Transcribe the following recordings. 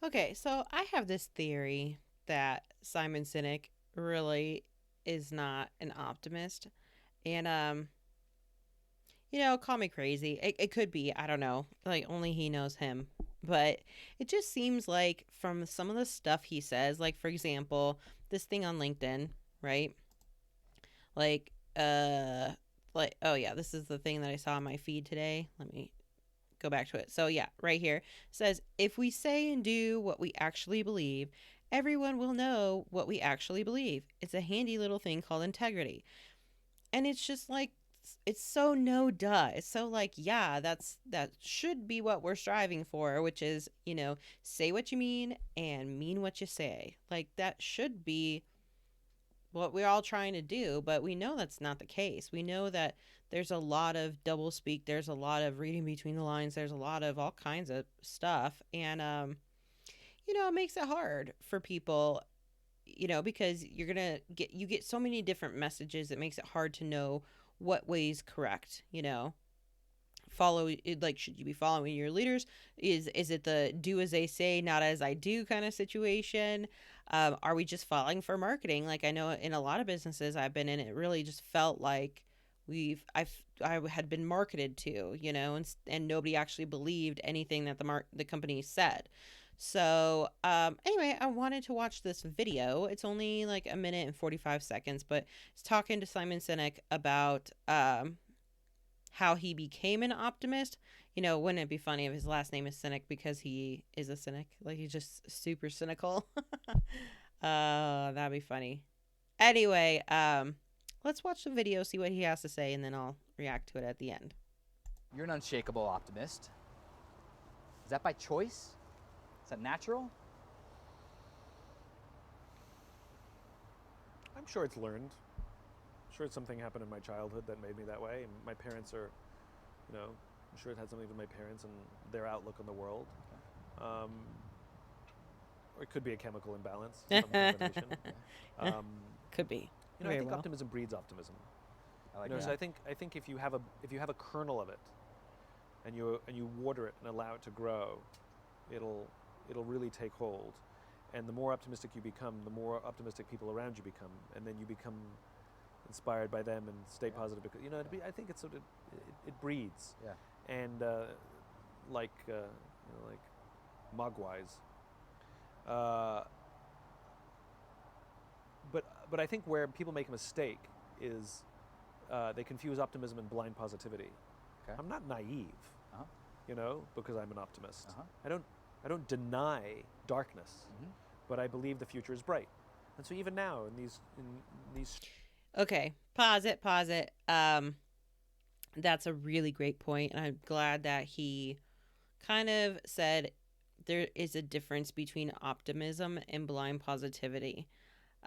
Okay, so I have this theory that Simon Sinek really is not an optimist. And call me crazy. It could be, I don't know. Like only he knows him. But it just seems like from some of the stuff he says, like for example, this thing on LinkedIn, right? Like like oh yeah, this is the thing that I saw on my feed today. Let me go back to it. So yeah, right here it says if we say and do what we actually believe, everyone will know what we actually believe. It's a handy little thing called integrity. And it's just like it's so no duh. It's so like, yeah, that should be what we're striving for, which is, say what you mean what you say. Like that should be what we're all trying to do, but we know that's not the case. We know that there's a lot of double speak, there's a lot of reading between the lines, there's a lot of all kinds of stuff, and it makes it hard for people, because you get so many different messages. It makes it hard to know what way's correct. Follow like should you be following your leaders? Is it the do as they say, not as I do kind of situation? Are we just falling for marketing? Like I know in a lot of businesses I've been in, it really just felt like I had been marketed to, and nobody actually believed anything that the company said. So anyway, I wanted to watch this video. It's only like a minute and 45 seconds, but it's talking to Simon Sinek about how he became an optimist. Wouldn't it be funny if his last name is Cynic because he is a cynic? Like he's just super cynical. That'd be funny. Anyway, let's watch the video, see what he has to say, and then I'll react to it at the end. You're an unshakable optimist. Is that by choice? Is that natural? I'm sure it's learned. I'm sure something happened in my childhood that made me that way. And my parents are, I'm sure it had something to do with my parents and their outlook on the world. Or it could be a chemical imbalance, some combination. Could be. I think optimism breeds optimism. I like that. So I think if you have a kernel of it, and you water it and allow it to grow, it'll really take hold. And the more optimistic you become, the more optimistic people around you become, and then you become inspired by them and stay positive because I think it's sort of it breeds. Yeah. And like mogwais. But I think where people make a mistake is they confuse optimism and blind positivity. Okay. I'm not naive, because I'm an optimist. I don't deny darkness, but I believe the future is bright. And so even now in these Okay, pause it. That's a really great point, and I'm glad that he kind of said there is a difference between optimism and blind positivity.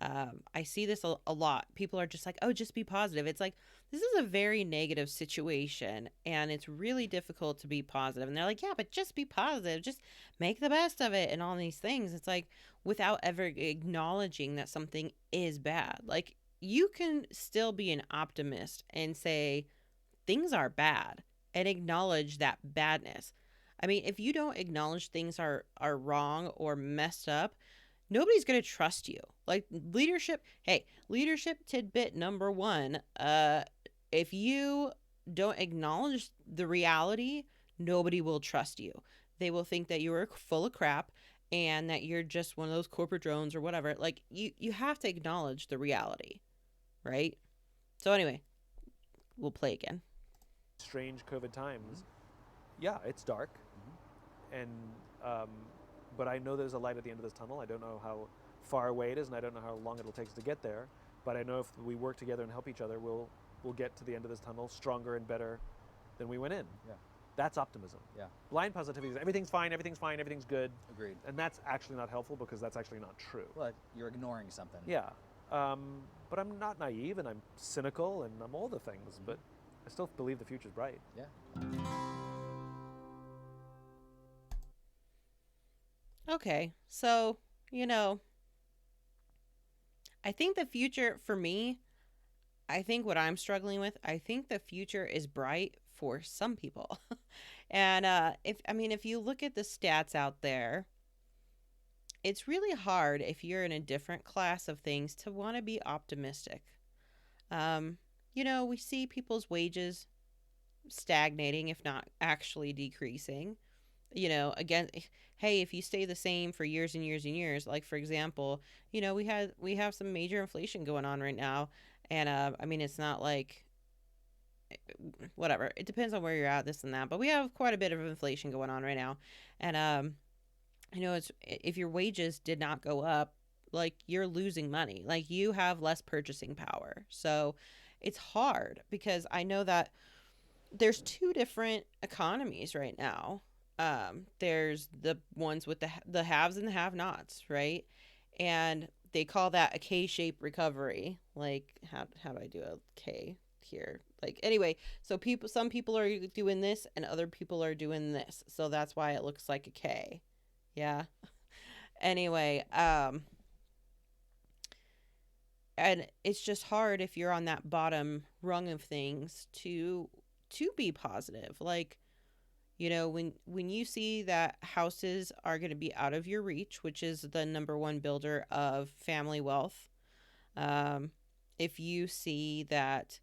I see this a lot. People are just like, oh, just be positive. It's like, this is a very negative situation, and it's really difficult to be positive. And they're like, yeah, but just be positive. Just make the best of it, and all these things. It's like, without ever acknowledging that something is bad. Like, you can still be an optimist and say, things are bad, and acknowledge that badness. I mean, if you don't acknowledge things are wrong or messed up, nobody's going to trust you. Like leadership tidbit number 1, if you don't acknowledge the reality, nobody will trust you. They will think that you are full of crap and that you're just one of those corporate drones or whatever. Like you have to acknowledge the reality, right? So anyway, we'll play again. strange COVID times, yeah, it's dark, and but I know there's a light at the end of this tunnel. I don't know how far away it is, and I don't know how long it'll take us to get there. But I know if we work together and help each other, we'll get to the end of this tunnel stronger and better than we went in. Yeah. That's optimism. Yeah. Blind positivity is everything's fine, everything's good. Agreed. And that's actually not helpful because that's actually not true. Well, you're ignoring something. Yeah. But I'm not naive, and I'm cynical, and I'm all the things, but I still believe the future's bright. Yeah. Okay. So, I think the future for me, I think what I'm struggling with, I think the future is bright for some people. And if you look at the stats out there, it's really hard if you're in a different class of things to want to be optimistic. Um, we see people's wages stagnating, if not actually decreasing. Again, hey, if you stay the same for years and years and years, like for example, we have some major inflation going on right now, and I mean, it's not like whatever. It depends on where you're at, this and that, but we have quite a bit of inflation going on right now, and it's if your wages did not go up, like you're losing money, like you have less purchasing power. So it's hard because I know that there's two different economies right now. There's the ones with the haves and the have-nots, right? And they call that a K-shaped recovery. Like how do I do a K here? Like anyway, so some people are doing this and other people are doing this. So that's why it looks like a K. Yeah. Anyway, and it's just hard if you're on that bottom rung of things to be positive. Like, when you see that houses are going to be out of your reach, which is the number one builder of family wealth, um, if you see that,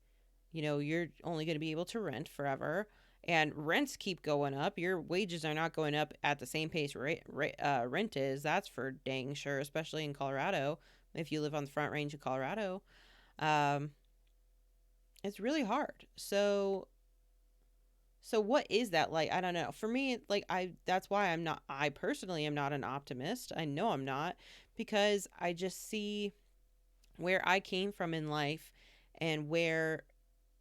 you're only going to be able to rent forever and rents keep going up, your wages are not going up at the same pace rent is. That's for dang sure, especially in Colorado. If you live on the Front Range of Colorado, um, it's really hard. So what is that like? I don't know. For me, like that's why I personally am not an optimist. I know I'm not, because I just see where I came from in life and where,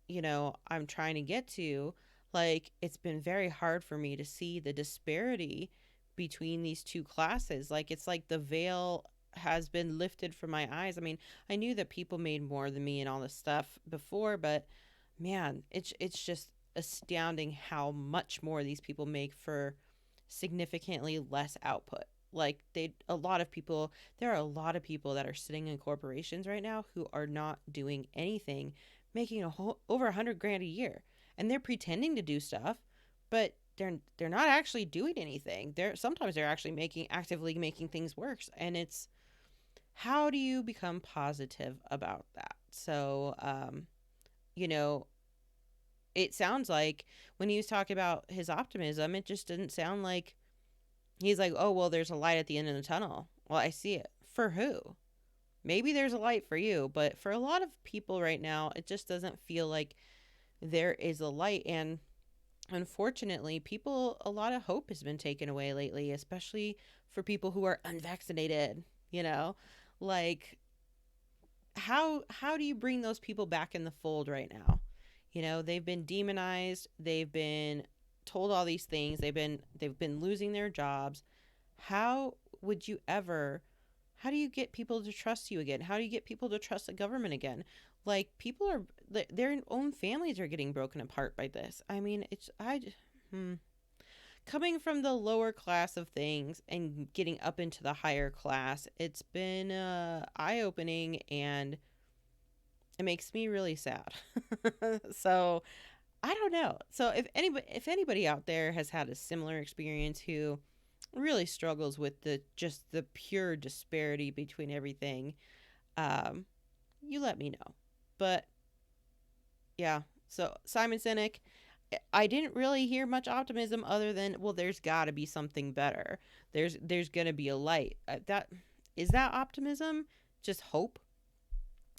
I'm trying to get to. Like it's been very hard for me to see the disparity between these two classes. Like it's like the veil has been lifted from my eyes. I mean, I knew that people made more than me and all this stuff before, but man, it's just astounding how much more these people make for significantly less output. Like a lot of people, there are a lot of people that are sitting in corporations right now who are not doing anything, making over 100 grand a year, and they're pretending to do stuff, but they're not actually doing anything. They're actually actively making things worse, and it's how do you become positive about that? So, you know, it sounds like when he was talking about his optimism, it just didn't sound like he's like, oh, well, there's a light at the end of the tunnel. Well, I see it. For who? Maybe there's a light for you, but for a lot of people right now, it just doesn't feel like there is a light. And unfortunately, a lot of hope has been taken away lately, especially for people who are unvaccinated, you know? Like, how do you bring those people back in the fold right now? They've been demonized, they've been told all these things, they've been losing their jobs. How would you ever how do you get people to trust you again? How do you get people to trust the government again? Like people are their own families are getting broken apart by this. I mean, hmm. Coming from the lower class of things and getting up into the higher class, it's been eye-opening, and it makes me really sad. So I don't know. So if anybody out there has had a similar experience who really struggles with the pure disparity between everything, um, you let me know. But yeah, so Simon Sinek, I didn't really hear much optimism other than, well, there's got to be something better. There's gonna be a light. That is that optimism? Just hope?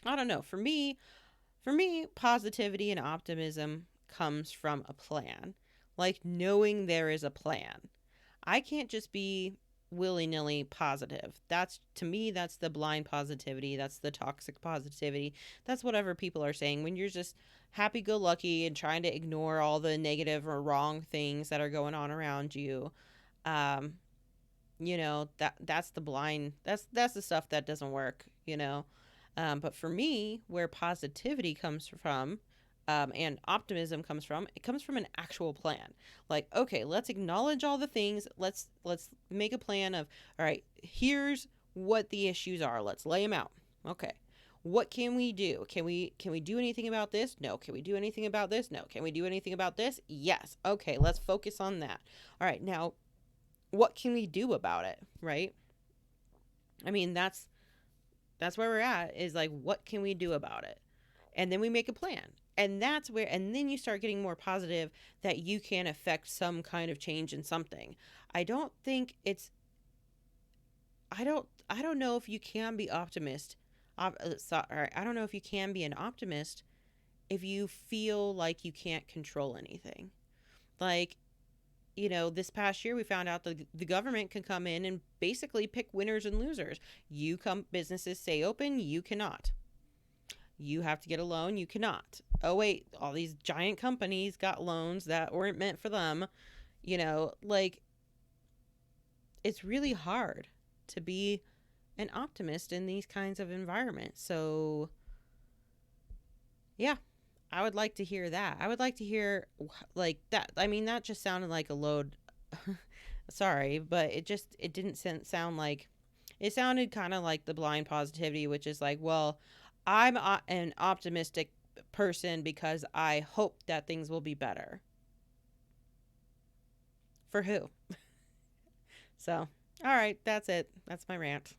I don't know. For me, positivity and optimism comes from a plan. Like knowing there is a plan. I can't just be willy-nilly positive. That's to me that's the blind positivity, that's the toxic positivity. That's whatever people are saying when you're just happy-go-lucky and trying to ignore all the negative or wrong things that are going on around you. Um that's the blind, that's the stuff that doesn't work. But for me, where positivity comes from, and optimism comes from, it comes from an actual plan. Like, okay, let's acknowledge all the things. Let's make a plan of, all right, here's what the issues are. Let's lay them out. Okay, what can we do? Can we do anything about this? No. Can we do anything about this? No. Can we do anything about this? Yes. Okay, let's focus on that. All right, now what can we do about it? Right? I mean, that's where we're at, is like, what can we do about it? And then we make a plan. And that's where, and then you start getting more positive that you can affect some kind of change in something. I don't think it's, I don't know if you can be optimist. Sorry, I don't know if you can be an optimist if you feel like you can't control anything. Like, this past year we found out that the government can come in and basically pick winners and losers. Businesses stay open, you cannot. You have to get a loan, you cannot. Oh wait, all these giant companies got loans that weren't meant for them. Like, it's really hard to be an optimist in these kinds of environments. So, yeah, I would like to hear that. I would like to hear like that. I mean, that just sounded like a load. Sorry, but it didn't sound like, it sounded kind of like the blind positivity, which is like, well, I'm an optimistic person because I hope that things will be better. For who? So, all right, that's it. That's my rant.